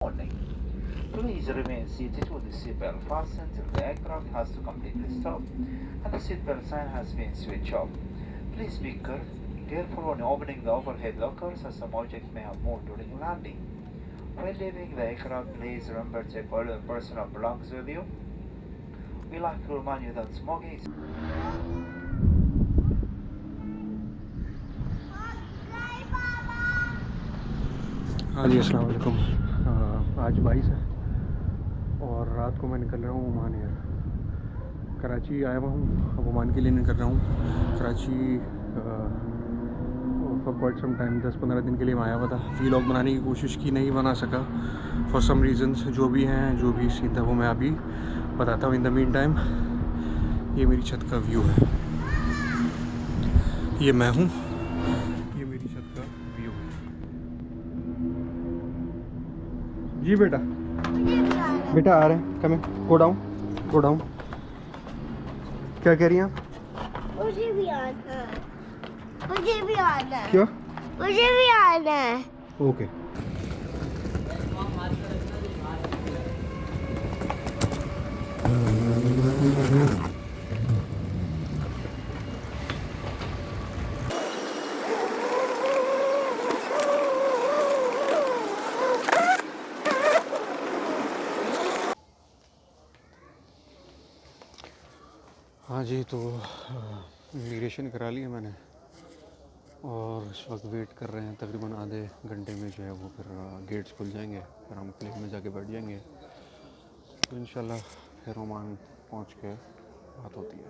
morning. Please remain seated with the seatbelt fastened till the aircraft has to completely stop and the seatbelt sign has been switched off. Please be careful when opening the overhead lockers as some objects may have moved during landing. When leaving the aircraft, please remember to take all your personal belongings with you. We like to remind you that smoking is हाँ जी, अस्सलाम वालेकुम। आज 22 है और रात को मैं निकल रहा हूँ ओमान एयर। कराची आया हुआ हूँ, अब ओमान के लिए निकल रहा हूँ। Karachi for quite some time 10-15 दिन के लिए मैं आया हुआ था। व्लॉग बनाने की कोशिश की, नहीं बना सका फॉर सम रीज़न्स। जो भी हैं, जो भी सीन था वो मैं अभी बताता हूँ। इन द मीन टाइम ये मेरी छत का व्यू है, ये मैं हूँ, ये मेरी छत का व्यू है। जी बेटा, बेटा आ रहे हैं, कम गो डाउन, गो डाउन। क्या कह रही हैं आप? मुझे भी आना है, मुझे भी आना है। क्या? मुझे भी आना है। ओके। हाँ जी, तो इमिग्रेशन करा लिया मैंने और इस वक्त वेट कर रहे हैं। तकरीबन आधे घंटे में जो है वो फिर गेट्स खुल जाएंगे, फिर हम प्लेन में जाके बैठ जाएंगे। तो इंशाल्लाह फिर ओमान पहुँच के बात होती है।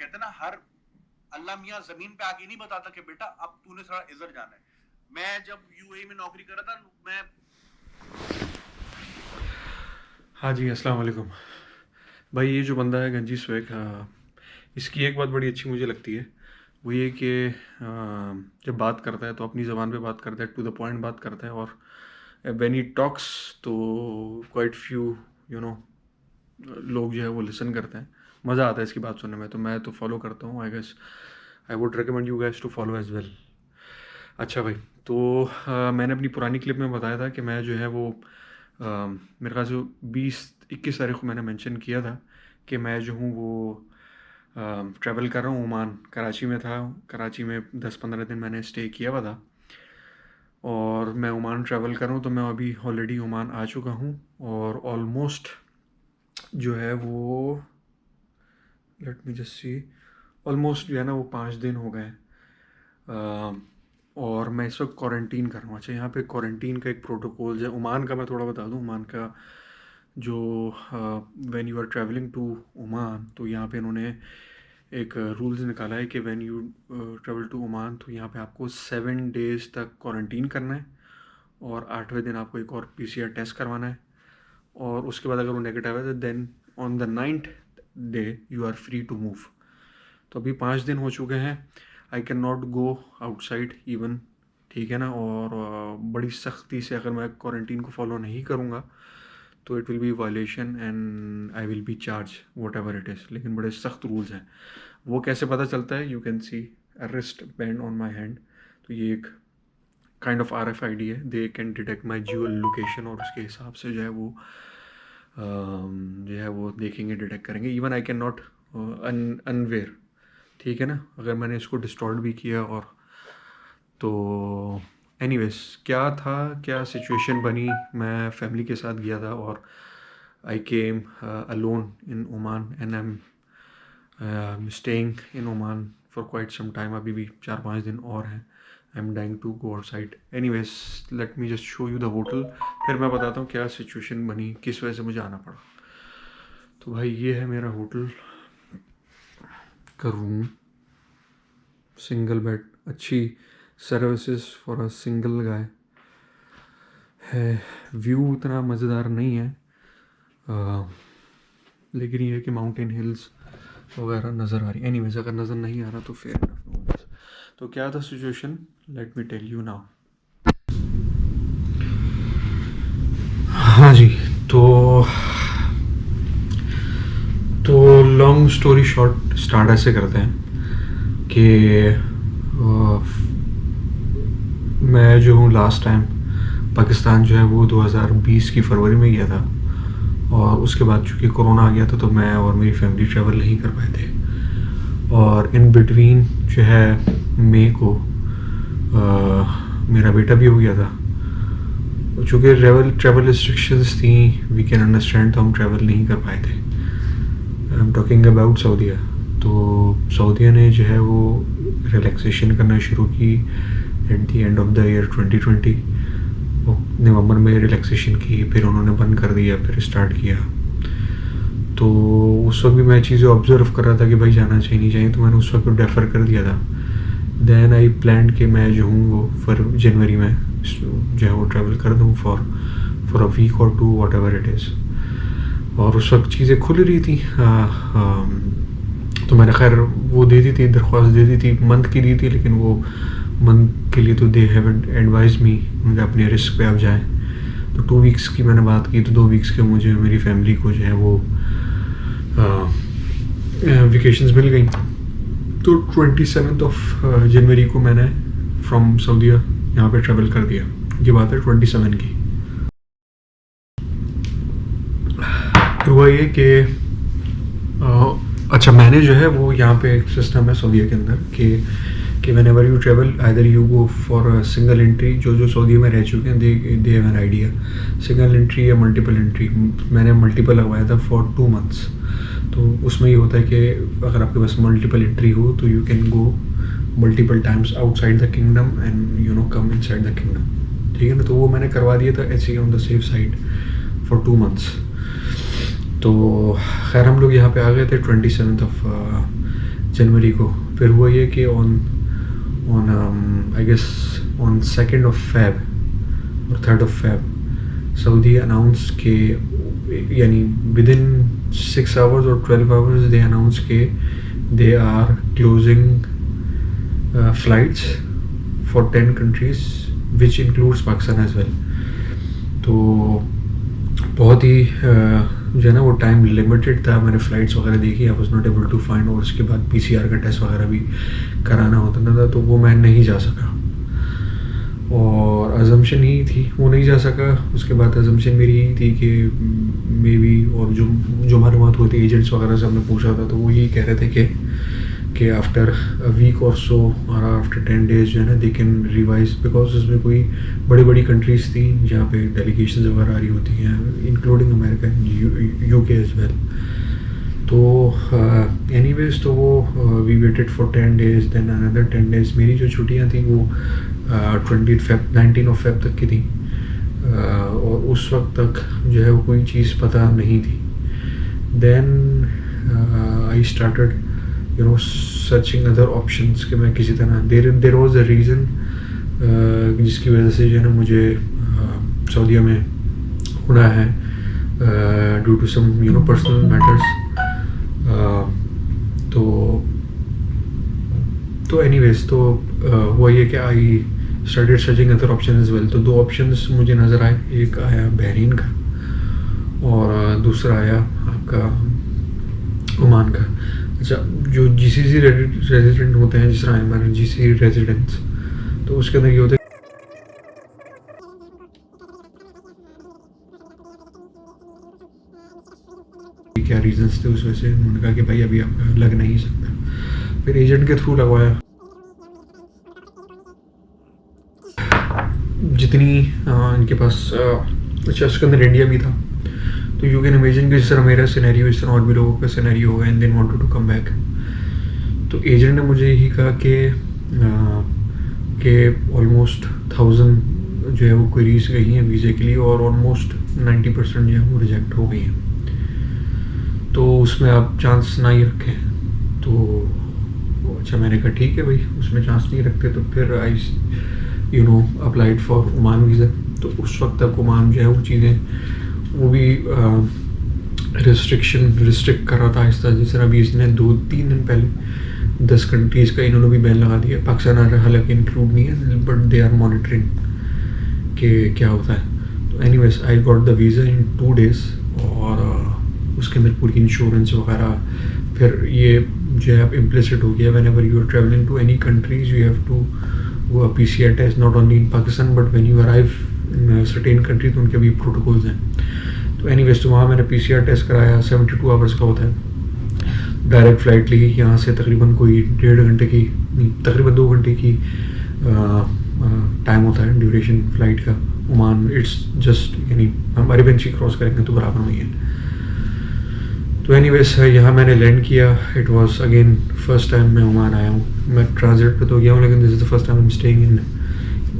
कहते ना, हर अल्लाह मियाँ जमीन पे आके नहीं बताता कि बेटा अब तूने थोड़ा इधर जाना है। मैं जब यूएई में नौकरी कर रहा था, मैं हाँ जी, अस्सलाम वालेकुम भाई। ये जो बंदा है गंजी स्वेक, इसकी एक बात बड़ी अच्छी मुझे लगती है, वो ये कि जब बात करता है तो अपनी ज़बान पे बात करता है, टू द पॉइंट बात करता है। और व्हेन ही टॉक्स तो क्वाइट फ्यू लोग जो है वो लिसन करते हैं। मज़ा आता है इसकी बात सुनने में, तो मैं तो फॉलो करता हूँ। I guess I would recommend you guess to follow as well. अच्छा भाई, तो मैंने अपनी पुरानी क्लिप में बताया था कि मैं जो है वो मेरे ख्याल से 20-21 तारीख को मैंने मेंशन किया था कि मैं जो हूँ वो ट्रैवल कर रहा हूँ ओमान। कराची में था, कराची में 10-15 दिन मैंने स्टे किया हुआ था और मैं ओमान ट्रैवल कर रहा हूँ। तो मैं अभी ऑलरेडी ओमान आ चुका हूँ और ऑलमोस्ट जो है वो, late me just see, almost जो है ना वो 5 दिन हो गए। और मैं इस वक्त क्वारंटीन कर रहा हूँ। अच्छा, यहाँ पे क्वारंटीन का एक प्रोटोकॉल है ओमान का, मैं थोड़ा बता दूँ। ओमान का जो when you are travelling to Oman, तो यहाँ पे इन्होंने एक रूल्स निकाला है कि when you travel to Oman, तो यहाँ पे आपको 7 डेज़ तक क्वारंटीन करना है और 8वें दिन आपको एक और पीसीआर टेस्ट करवाना है। और उसके बाद अगर वो नेगेटिव है तो then on the 9th day you are free to move. तो अभी 5 दिन हो चुके हैं, I can not go outside even, ठीक है ना। और बड़ी सख्ती से अगर मैं क्वारंटीन को फॉलो नहीं करूँगा तो it will be violation and I will be charge what ever it is. लेकिन बड़े सख्त रूल्स हैं। वो कैसे पता चलता है? You can see wrist band on my hand. तो ये एक काइंड ऑफ RFID है, they can detect my geo location और उसके हिसाब से जो है वो जो है वो देखेंगे, डिटेक्ट करेंगे। Even I can not unaware, ठीक है ना, अगर मैंने इसको डिस्टॉर्ट भी किया। और तो एनीवेज, क्या था, क्या सिचुएशन बनी, मैं फैमिली के साथ गया था और I came alone in Oman and I am staying in Oman for quite some time. अभी भी 4-5 दिन और हैं। I am dying to go outside. Anyways, let me just show you the hotel, फिर मैं बताता हूँ क्या सिचुएशन बनी, किस वजह से मुझे आना पड़ा। तो भाई ये है मेरा होटल का रूम। सिंगल बेड, अच्छी services for a single guy है। व्यू उतना मज़ेदार नहीं है, लेकिन ये है कि माउंटेन हिल्स वगैरह नज़र आ रही। एनीवेज, अगर नज़र नहीं आ रहा तो फेयर इनफ, नो वरीज। तो क्या था situation, let me tell you now. हाँ जी, तो लॉन्ग स्टोरी शॉर्ट स्टार्ट ऐसे करते हैं कि मैं जो हूँ लास्ट टाइम पाकिस्तान जो है वो 2020 की फरवरी में गया था, और उसके बाद चूँकि कोरोना आ गया था तो मैं और मेरी फैमिली ट्रैवल नहीं कर पाए थे। और इन बिटवीन जो है मई को मेरा बेटा भी हो गया था। चूँकि ट्रैवल रिस्ट्रिक्शंस थी, वी कैन अंडरस्टैंड, तो हम ट्रैवल नहीं कर पाए थे। I am talking about Saudia. तो सऊदीया ने जो है वो रिलैक्सेशन करना शुरू की at the end of the year 2020। नवंबर में रिलैक्सेशन की, फिर उन्होंने बंद कर दिया, फिर स्टार्ट किया। तो उस वक्त भी मैं चीज़ें ऑब्जर्व कर रहा था कि भाई जाना चाहिए नहीं चाहिए, तो मैंने उस वक्त डेफर कर दिया था। देन आई प्लान कि मैं जो हूँ वो जनवरी में जो है वो ट्रैवल कर दूँ फॉर अ वीक और 2 वॉट एवर इट इज़। और उस वक्त चीज़ें खुल रही थी, तो मैंने खैर वो दे दी थी, दरख्वास्त दे दी थी, मंथ की दी थी, लेकिन वो मंथ के लिए तो दे हैवंट एडवाइज मी, उनके अपने रिस्क पे आप जाएं। तो 2 वीक्स की मैंने बात की, तो 2 वीक्स के मुझे मेरी फैमिली को जो है वो वेकेशंस मिल गई। तो 27 जनवरी को मैंने फ्रॉम सऊदीया यहाँ पे ट्रैवल कर दिया। ये बात है 27 की। हुआ ये कि अच्छा, मैंने जो है वो यहाँ पे एक सिस्टम है सऊदीया के अंदर कि whenever you travel either you go for single entry. जो सऊदीया में रह चुके हैं they have an idea, single entry या मल्टीपल एंट्री। मैंने मल्टीपल लगवाया था फॉर 2 मंथ्स। तो उसमें ये होता है कि अगर आपके पास मल्टीपल एंट्री हो तो you can go multiple times outside the kingdom and you know come inside the kingdom, ठीक है ना। तो वो मैंने करवा दिया था ऐसे on the safe side for 2 months. तो खैर हम लोग यहाँ पे आ गए थे 27 जनवरी को। फिर हुआ ये कि on I guess on 2 Feb और 3 Feb सऊदी अनाउंस के, यानी विद इन 6 आवर्स और 12 आवर्स दे अनाउंस के they are closing flights for 10 countries which includes Pakistan as well. तो बहुत ही जो है ना वो टाइम लिमिटेड था। मैंने फ़्लाइट्स वगैरह देखी, I was not able to find. और उसके बाद PCR का टेस्ट वगैरह भी कराना होता था, तो वो मैं नहीं जा सका। और अजम्पशन ही थी वो नहीं जा सका। उसके बाद अजम्पशन मेरी यही थी कि मे बी, और जो मालूमात हुई थी एजेंट्स वगैरह से हमने पूछा था, तो वो यही कह रहे थे कि आफ्टर अ वीक और सो और आफ्टर 10 डेज जो है ना दे कैन रिवाइज, बिकॉज उसमें कोई बड़ी बड़ी कंट्रीज़ थी जहाँ पे डेलीगेशन वगैरह आ रही होती हैं, including America, UK as well. तो एनीवेज तो वो we waited for 10 days, then another 10 days. मेरी जो छुट्टियाँ थी वो 19 Feb तक की थी, और उस वक्त तक जो है वो कोई चीज़ पता नहीं थी। Then I started you know searching other options कि मैं किसी तरह देर वॉज अ रीज़न जिसकी वजह से जो है ना मुझे सऊदीया में होना है, due to some you know personal matters. तो एनीवेज तो हुआ ये कि I started searching other option as well. तो 2 ऑप्शंस मुझे नज़र आए, एक आया बहरीन का और दूसरा आया आपका ओमान का। अच्छा, जो GCC रेजिडेंट होते हैं, जिस तरह हमारे GCC रेजिडेंट्स, तो उसके अंदर ये होता है क्या रीजंस थे उस वजह से उन्होंने कहा कि भाई अभी आपका लग नहीं सकता। फिर एजेंट के थ्रू लगवाया। जितनी इनके पास अच्छा, उसके अंदर इंडिया भी था। तो यू कैन इमेजिन कि जिस तरह मेरा सिनेरियो, इस तरह और भी लोगों का सिनेरियो होगा, and then wanted to come back. तो एजेंट ने मुझे यही कहा कि ऑलमोस्ट 1000 जो है वो क्वेरीज गई हैं वीज़े के लिए, और ऑलमोस्ट 90% जो है वो रिजेक्ट हो गई हैं। तो उसमें आप चांस ना ही रखें। तो अच्छा मैंने कहा ठीक है भाई, उसमें चांस नहीं रखते। तो फिर I applied for Oman visa. तो उस वक्त तक ओमान जो है वो चीज़ें वो भी रिस्ट्रिक्ट कर रहा था आहिस्ता। जिस तरह अभी इसने 2-3 दिन पहले 10 कंट्रीज़ का इन्होंने भी बैन लगा दिया। पाकिस्तान हालांकि इंक्लूड नहीं है, बट दे आर मॉनिटरिंग कि क्या होता है। तो anyways I got the visa in 2 days, और उसके अंदर पूरी इंश्योरेंस वगैरह। फिर ये जो है अब इम्प्लिसिट हो गया, whenever you are travelling to any countries you have to वो PCR test, not only in Pakistan but when you arrive in certain country, तो उनके भी प्रोटोकॉल्स हैं। तो एनीवेज तो वहाँ मैंने PCR टेस्ट कराया, 72 आवर्स का होता है। डायरेक्ट फ़्लाइट ली यहाँ से, तकरीबन कोई 1.5 घंटे की नहीं, तकरीबन 2 घंटे की टाइम होता है ड्यूरेशन फ़्लाइट का ओमान। इट्स जस्ट यानी हम अरेबियन सी क्रॉस करेंगे तो बराबर में ही है। तो एनीवेज यहाँ मैंने लैंड किया। It was again first time मैं ओमान आया हूँ। मैं ट्रांजिट पे तो गया हूँ, लेकिन this is the first time I am staying in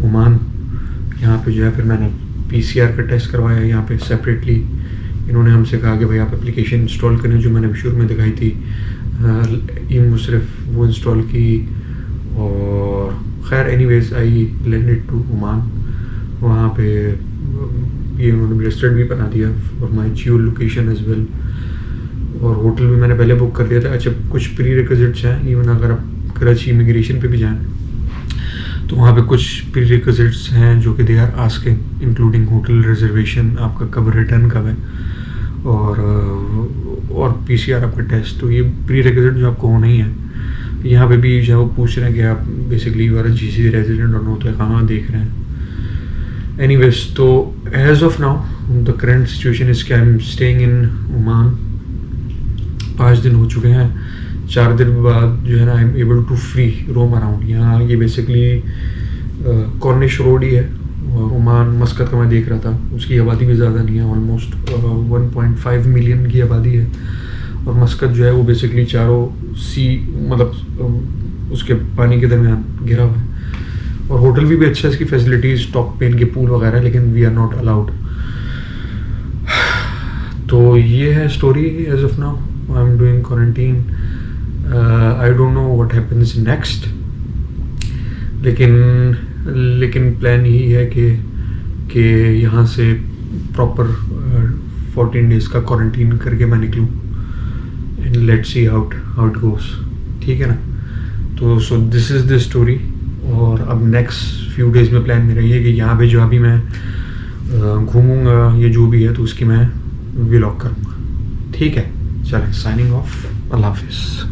Oman. यहाँ पे जो है फिर मैंने PCR का टेस्ट करवाया यहाँ पे सेपरेटली। इन्होंने हमसे कहा कि भाई आप एप्लीकेशन इंस्टॉल करें, जो मैंने शुरू में दिखाई थी सिर्फ वो इंस्टॉल की। और खैर anyways I landed to Oman. वहाँ पे ये उन्होंने रेस्टोरेंट भी बना दिया और my geo location as well, और होटल भी मैंने पहले बुक कर लिया था। अच्छा कुछ प्री रिक्विजिट्स हैं, इवन अगर आप कराची इमिग्रेशन पे भी जाएं तो वहाँ पे कुछ प्री रिक्विजिट्स हैं जो कि they are asking, including hotel reservation, आपका कब रिटर्न कब है, और PCR आपका टेस्ट। तो ये प्री रिक्विजिट जो आपको होना ही है। यहाँ पे भी जो है वो पूछ रहे हैं कि आप basically you are GCC resident और नो, तो कहाँ देख रहे हैं। एनीवेज तो as of now the current situation is कि I am staying in Oman. 5 दिन हो चुके हैं। 4 दिन बाद जो है ना I am able to free roam around. यहाँ ये बेसिकली कॉर्निश रोड ही है। और ओमान मस्कत का मैं देख रहा था, उसकी आबादी भी ज़्यादा नहीं है, ऑलमोस्ट 1.5 मिलियन की आबादी है। और मस्कत जो है वो बेसिकली चारों सी मतलब उसके पानी के दरमियान घिरा हुआ है। और होटल भी अच्छा है, इसकी फैसिलिटीज़ टॉप पे इनके पूल वगैरह, लेकिन वी आर नॉट अलाउड। तो ये है story as of now. I am doing quarantine. I don't know what happens next, लेकिन प्लान यही है कि यहाँ से प्रॉपर 14 डेज़ का क्वारंटीन करके मैं निकलूँ, and let's see how it goes. ठीक है ना। तो so this is the story. और अब नेक्स्ट फ्यू डेज़ में प्लान मेरा ये है कि यहाँ पे जो अभी मैं घूमूंगा, ये जो भी है, तो उसकी मैं व्लॉग करूँगा। ठीक है, चलें, साइनिंग ऑफ, अल्लाह हाफिज़।